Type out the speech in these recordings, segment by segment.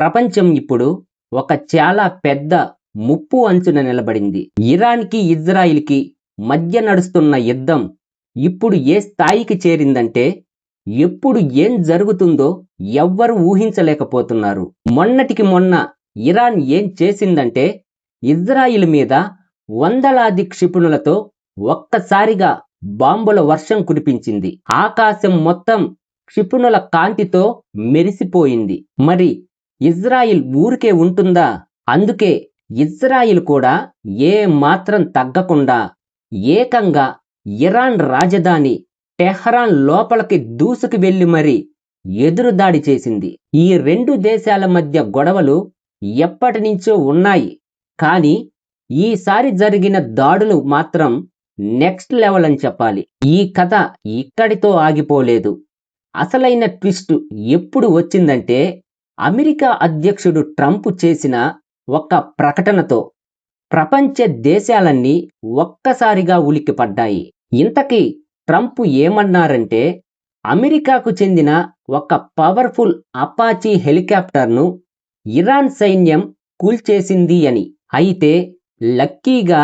ప్రపంచం ఇప్పుడు ఒక చాలా పెద్ద ముప్పు అంచున నిలబడింది. ఇరాన్‌కి, ఇజ్రాయిల్‌కి మధ్య నడుస్తున్న యుద్ధం ఇప్పుడు ఏ స్థాయికి చేరిందంటే, ఎప్పుడు ఏం జరుగుతుందో ఎవ్వరు ఊహించలేకపోతున్నారు. మొన్నటికి మొన్న ఇరాన్ ఏం చేసిందంటే, ఇజ్రాయిల్ మీద వందలాది క్షిపణులతో ఒక్కసారిగా బాంబుల వర్షం కురిపించింది. ఆకాశం మొత్తం క్షిపణుల కాంతితో మెరిసిపోయింది. మరి ఇజ్రాయిల్ ఊరికే ఉంటుందా? అందుకే ఇజ్రాయిల్ కూడా ఏ మాత్రం తగ్గకుండా ఏకంగా ఇరాన్ రాజధాని టెహ్రాన్ లోపలికి దూసుకు వెళ్లి మరి ఎదురుదాడి చేసింది. ఈ రెండు దేశాల మధ్య గొడవలు ఎప్పటి నుంచో ఉన్నాయి. కానీ ఈసారి జరిగిన దాడులు మాత్రం నెక్స్ట్ లెవెల్ అని చెప్పాలి. ఈ కథ ఇక్కడితో ఆగిపోలేదు. అసలైన ట్విస్ట్ ఎప్పుడు వచ్చిందంటే, అమెరికా అధ్యక్షుడు ట్రంప్ చేసిన ఒక ప్రకటనతో ప్రపంచ దేశాలన్నీ ఒక్కసారిగా ఉలిక్కిపడ్డాయి. ఇంతకీ ట్రంప్ ఏమన్నారంటే, అమెరికాకు చెందిన ఒక పవర్ఫుల్ అపాచీ హెలికాప్టర్ను ఇరాన్ సైన్యం కూల్చేసింది అని. అయితే లక్కీగా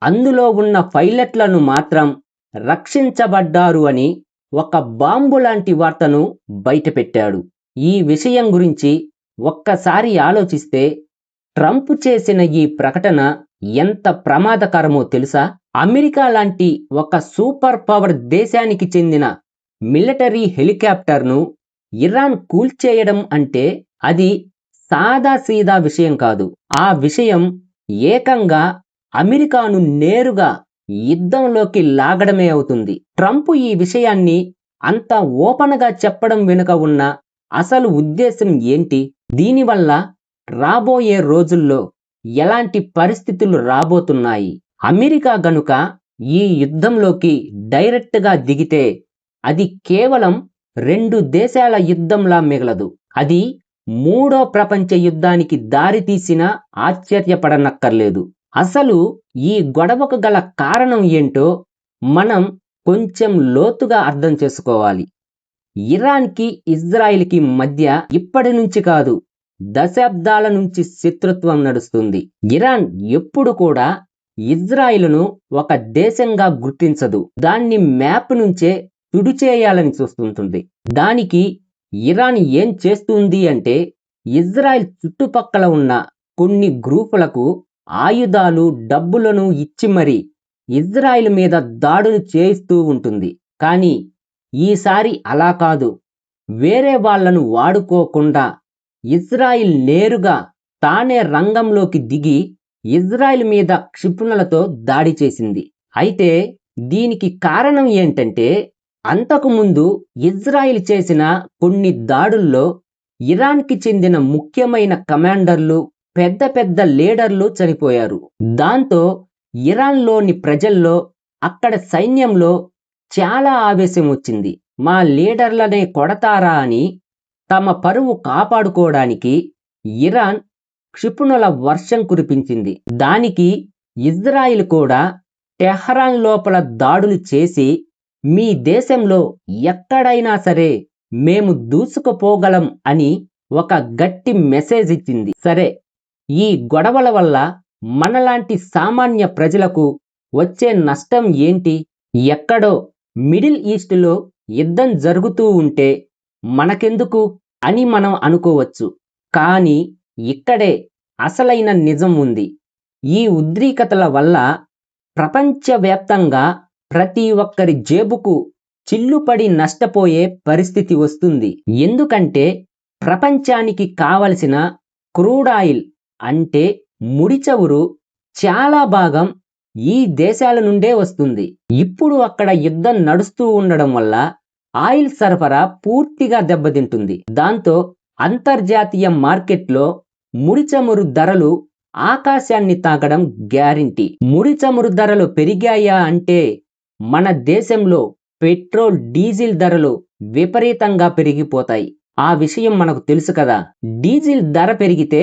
అందులో ఉన్న పైలట్లను మాత్రం రక్షించబడ్డారు అని ఒక బాంబు లాంటి వార్తను బయటపెట్టాడు. ఈ విషయం గురించి ఒక్కసారి ఆలోచిస్తే, ట్రంప్ చేసిన ఈ ప్రకటన ఎంత ప్రమాదకరమో తెలుసా? అమెరికా లాంటి ఒక సూపర్ పవర్ దేశానికి చెందిన మిలిటరీ హెలికాప్టర్ను ఇరాన్ కూల్చేయడం అంటే అది సాదాసీదా విషయం కాదు. ఆ విషయం ఏకంగా అమెరికాను నేరుగా యుద్ధంలోకి లాగడమే అవుతుంది. ట్రంప్ ఈ విషయాన్ని అంత ఓపెన్‌గా చెప్పడం వెనుక ఉన్న అసలు ఉద్దేశం ఏంటి? దీనివల్ల రాబోయే రోజుల్లో ఎలాంటి పరిస్థితులు రాబోతున్నాయి? అమెరికా గనుక ఈ యుద్ధంలోకి డైరెక్ట్‌గా దిగితే అది కేవలం రెండు దేశాల యుద్ధంలా మిగలదు. అది మూడో ప్రపంచ యుద్ధానికి దారి తీసినా ఆశ్చర్యపడనక్కర్లేదు. అసలు ఈ గొడవకు గల కారణం ఏంటో మనం కొంచెం లోతుగా అర్థం చేసుకోవాలి. ఇరాన్‌కి, ఇజ్రాయిల్‌కి మధ్య ఇప్పటి నుంచి కాదు, దశాబ్దాల నుంచి శత్రుత్వం నడుస్తుంది. ఇరాన్ ఎప్పుడు కూడా ఇజ్రాయిల్‌ను ఒక దేశంగా గుర్తించదు. దాన్ని మ్యాప్ నుంచే తుడిచేయాలని చూస్తుంటుంది. దానికి ఇరాన్ ఏం చేస్తుంది అంటే, ఇజ్రాయిల్ చుట్టుపక్కల ఉన్న కొన్ని గ్రూపులకు ఆయుధాలు, డబ్బులను ఇచ్చి మరి ఇజ్రాయిల్ మీద దాడులు చేయిస్తూ ఉంటుంది. కానీ ఈసారి అలా కాదు. వేరే వాళ్ళను వాడుకోకుండా ఇజ్రాయిల్ నేరుగా తానే రంగంలోకి దిగి ఇజ్రాయిల్ మీద క్షిపణులతో దాడి చేసింది. అయితే దీనికి కారణం ఏంటంటే, అంతకుముందు ఇజ్రాయిల్ చేసిన కొన్ని దాడుల్లో ఇరాన్‌కి చెందిన ముఖ్యమైన కమాండర్లు, పెద్ద పెద్ద లీడర్లు చనిపోయారు. దాంతో ఇరాన్‌లోని ప్రజల్లో, అక్కడ సైన్యంలో చాలా ఆవేశం వచ్చింది. మా లీడర్లనే కొడతారా అని తమ పరువు కాపాడుకోవడానికి ఇరాన్ క్షిపణుల వర్షం కురిపించింది. దానికి ఇజ్రాయిల్ కూడా టెహ్రాన్ లోపల దాడులు చేసి, మీ దేశంలో ఎక్కడైనా సరే మేము దూసుకుపోగలం అని ఒక గట్టి మెసేజ్ ఇచ్చింది. సరే, ఈ గొడవల వల్ల మనలాంటి సామాన్య ప్రజలకు వచ్చే నష్టం ఏంటి? ఎక్కడో మిడిల్ ఈస్ట్లో యుద్ధం జరుగుతూ ఉంటే మనకెందుకు అని మనం అనుకోవచ్చు. కానీ ఇక్కడే అసలైన నిజం ఉంది. ఈ ఉద్రిక్తతల వల్ల ప్రపంచవ్యాప్తంగా ప్రతి ఒక్కరి జేబుకు చిల్లుపడి నష్టపోయే పరిస్థితి వస్తుంది. ఎందుకంటే ప్రపంచానికి కావలసిన క్రూడ్ ఆయిల్ అంటే ముడి చమురు చాలా భాగం ఈ దేశాల నుండే వస్తుంది. ఇప్పుడు అక్కడ యుద్ధం నడుస్తూ ఉండడం వల్ల ఆయిల్ సరఫరా పూర్తిగా దెబ్బతింటుంది. దాంతో అంతర్జాతీయ మార్కెట్లో ముడి చమురు ధరలు ఆకాశాన్ని తాకడం గ్యారంటీ. ముడి చమురు ధరలు పెరిగాయా అంటే మన దేశంలో పెట్రోల్, డీజిల్ ధరలు విపరీతంగా పెరిగిపోతాయి. ఆ విషయం మనకు తెలుసు కదా. డీజిల్ ధర పెరిగితే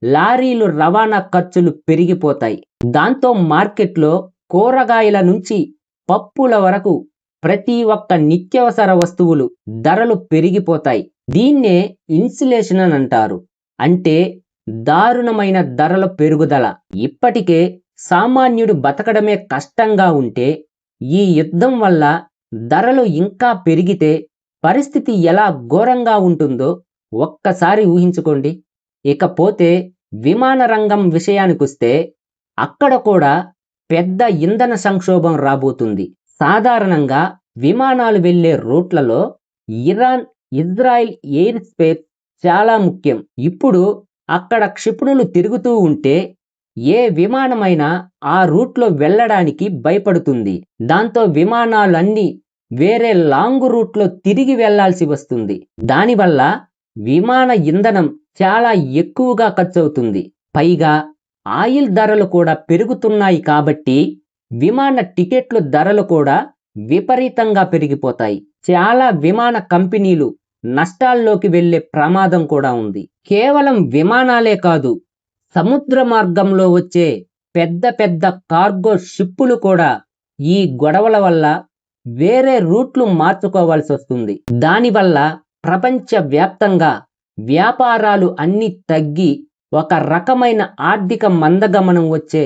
లారీలు రవాణా ఖర్చులు పెరిగిపోతాయి. దాంతో మార్కెట్లో కూరగాయల నుంచి పప్పుల వరకు ప్రతి ఒక్క నిత్యావసర వస్తువులు ధరలు పెరిగిపోతాయి. దీన్నే ఇన్ఫ్లేషన్ అని అంటారు. అంటే దారుణమైన ధరల పెరుగుదల. ఇప్పటికే సామాన్యుడు బతకడమే కష్టంగా ఉంటే ఈ యుద్ధం వల్ల ధరలు ఇంకా పెరిగితే పరిస్థితి ఎలా ఘోరంగా ఉంటుందో ఒక్కసారి ఊహించుకోండి. ఇకపోతే విమాన రంగం విషయానికొస్తే అక్కడ కూడా పెద్ద ఇంధన సంక్షోభం రాబోతుంది. సాధారణంగా విమానాలు వెళ్ళే రూట్లలో ఇరాన్, ఇజ్రాయెల్ ఎయిర్ స్పేస్ చాలా ముఖ్యం. ఇప్పుడు అక్కడ క్షిపణులు తిరుగుతూ ఉంటే ఏ విమానమైనా ఆ రూట్లో వెళ్ళడానికి భయపడుతుంది. దాంతో విమానాలన్నీ వేరే లాంగ్ రూట్లో తిరిగి వెళ్లాల్సి వస్తుంది. దానివల్ల విమాన ఇంధనం చాలా ఎక్కువగా ఖర్చవుతుంది. పైగా ఆయిల్ ధరలు కూడా పెరుగుతున్నాయి కాబట్టి విమాన టికెట్లు ధరలు కూడా విపరీతంగా పెరిగిపోతాయి. చాలా విమాన కంపెనీలు నష్టాల్లోకి వెళ్లే ప్రమాదం కూడా ఉంది. కేవలం విమానాలే కాదు, సముద్ర మార్గంలో వచ్చే పెద్ద పెద్ద కార్గో షిప్పులు కూడా ఈ గొడవల వల్ల వేరే రూట్లు మార్చుకోవాల్సి వస్తుంది. దానివల్ల ప్రపంచ వ్యాప్తంగా వ్యాపారాలు అన్నీ తగ్గి ఒక రకమైన ఆర్థిక మందగమనం వచ్చే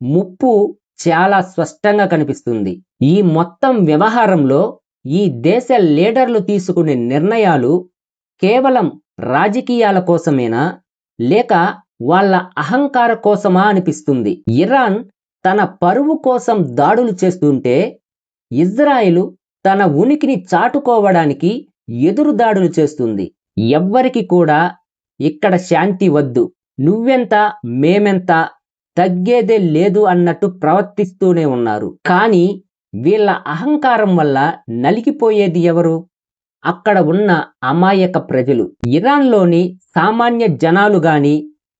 ముప్పు చాలా స్పష్టంగా కనిపిస్తుంది. ఈ మొత్తం వ్యవహారంలో ఈ దేశ లీడర్లు తీసుకునే నిర్ణయాలు కేవలం రాజకీయాల కోసమేనా, లేక వాళ్ళ అహంకార కోసమా అనిపిస్తుంది. ఇరాన్ తన పరువు కోసం దాడులు చేస్తుంటే ఇజ్రాయెల్ తన ఉనికిని చాటుకోవడానికి ఎదురు దాడులు చేస్తుంది. ఎవ్వరికి కూడా ఇక్కడ శాంతి వద్దు, నువ్వెంత మేమెంత, తగ్గేదే లేదు అన్నట్టు ప్రవర్తిస్తూనే ఉన్నారు. కానీ వీళ్ళ అహంకారం వల్ల నలిగిపోయేది ఎవరు? అక్కడ ఉన్న అమాయక ప్రజలు. ఇరాన్లోని సామాన్య జనాలు గాని,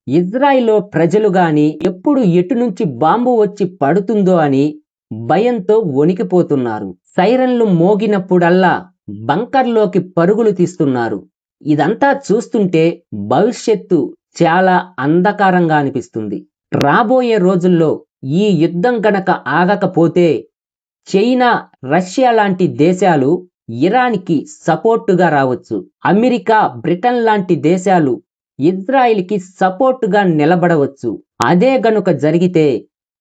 ఇజ్రాయిల్లో ప్రజలు గాని ఎప్పుడు ఎటు నుంచి బాంబు వచ్చి పడుతుందో అని భయంతో వణికిపోతున్నారు. సైరన్లు మోగినప్పుడల్లా బంకర్లోకి పరుగులు తీస్తున్నారు. ఇదంతా చూస్తుంటే భవిష్యత్తు చాలా అంధకారంగా అనిపిస్తుంది. రాబోయే రోజుల్లో ఈ యుద్ధం గనక ఆగకపోతే చైనా, రష్యా లాంటి దేశాలు ఇరాన్కి సపోర్టుగా రావచ్చు. అమెరికా, బ్రిటన్ లాంటి దేశాలు ఇజ్రాయిల్కి సపోర్టుగా నిలబడవచ్చు. అదే గనుక జరిగితే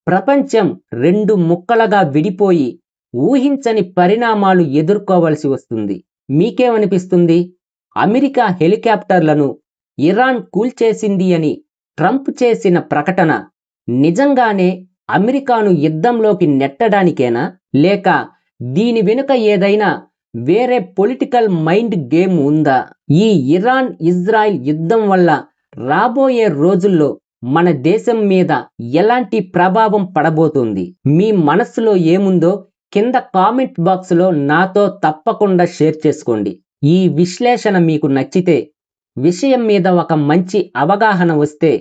ప్రపంచం రెండు ముక్కలుగా విడిపోయి ఊహించని పరిణామాలు ఎదుర్కోవలసి వస్తుంది. మీకేమనిపిస్తుంది? అమెరికా హెలికాప్టర్లను ఇరాన్ కూల్చేసింది అని ట్రంప్ చేసిన ప్రకటన నిజంగానే అమెరికాను యుద్ధంలోకి నెట్టడానికేనా, లేక దీని వెనుక ఏదైనా వేరే పొలిటికల్ మైండ్ గేమ్ ఉందా? ఈ ఇరాన్ ఇజ్రాయెల్ యుద్ధం వల్ల రాబోయే రోజుల్లో మన దేశం మీద ఎలాంటి ప్రభావం పడబోతుంది? మీ మనసులో ఏముందో కింద కామెంట్ బాక్స్లో నాతో తప్పకుండా షేర్ చేసుకోండి. ఈ విశ్లేషణ మీకు నచ్చితే, విషయం మీద ఒక మంచి అవగాహన వస్తే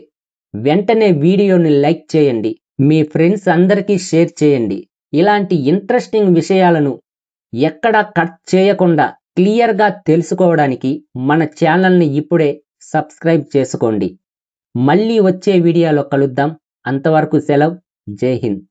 వెంటనే వీడియోని లైక్ చేయండి, మీ ఫ్రెండ్స్ అందరికీ షేర్ చేయండి. ఇలాంటి ఇంట్రెస్టింగ్ విషయాలను ఎక్కడా కట్ చేయకుండా క్లియర్గా తెలుసుకోవడానికి మన ఛానల్ని ఇప్పుడే సబ్స్క్రైబ్ చేసుకోండి. మళ్ళీ వచ్చే వీడియోలో కలుద్దాం. అంతవరకు సెలవు. జై హింద్.